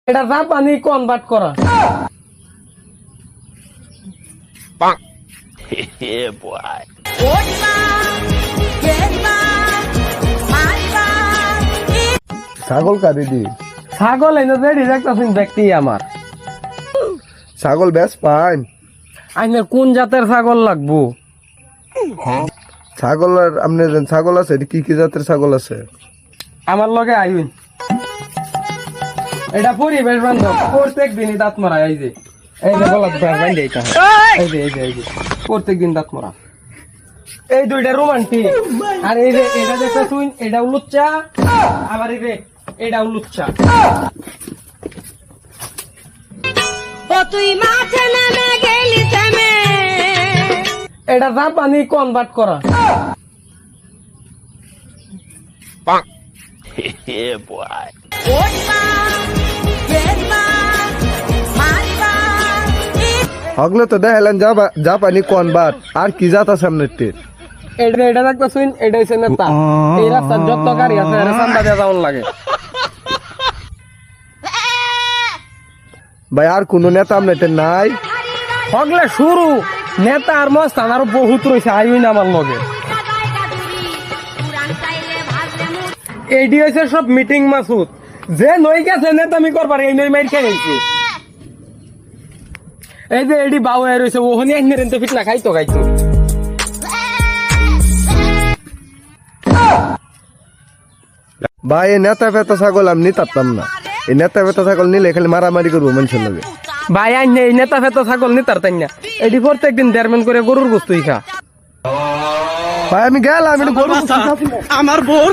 এটা জাপানি কনভার্ট করা। ছাগল কারি দি ছাগল এনে রেডি রাখতেছেন ব্যক্তি আমার। ছাগল বেশ পাইন। আইনের কোন জাতের ছাগল লাগবো? ছাগল আর আপনি ছাগল আছে কি কি জাতের ছাগল আছে? আমার লগে আইন। এটা পরিবেশ বান্ধব, প্রত্যেক দিনই দাঁত মারা। এই যে গলাত বান্ধে এটা এই যে প্রত্যেক দিন দাঁত মারা। এই দুইটা রোমান্টিক। আর এই যে এটা দেখতে শুন, এটা উলুচ্চা। আবার এই যে এটা উলুচ্চা। তুই মাঠে নেমে গেলি থেমে। এটা জাপানি কনভার্ট করা। হগলে তো দেখালেন জাপানি কনভার্ট, আর কি জাত আছে আপনার? এটা দেখতে শুন, এটা হচ্ছে নেতা। এই রাস্তার যত গাড়ি আছে এটা সান্দা দেওয়া যাওয়ার লাগে। ভাই আর কোন নেতা আপনার নাই? হগলে শুরু নেতা আর মস্তান আরো বহুত রয়েছে। আইন আমার লগে এইডি হয়েছে সব মিটিং মাসুদ। যে নই গেছে নেতামি করবার এই নই মাইর খেয়ে গেছে। এই যে এডি বাউ রয়েছে ওখানে এক ফিটনা খাইতো। ভাই এই নেতা ফেতা ছাগল আমি নিতাম না। এই নেতা ফেতা ছাগল নিলে খালি মারামারি করবো মানুষের লগে। ভাই আইন এই নেতা ফেতা ছাগল নি তার তাই না। এডি প্রত্যেক দিন 1.5 মণ করে গরুর গোস্ত খা। ভাই আমি গেলাম, গরু আমার বোর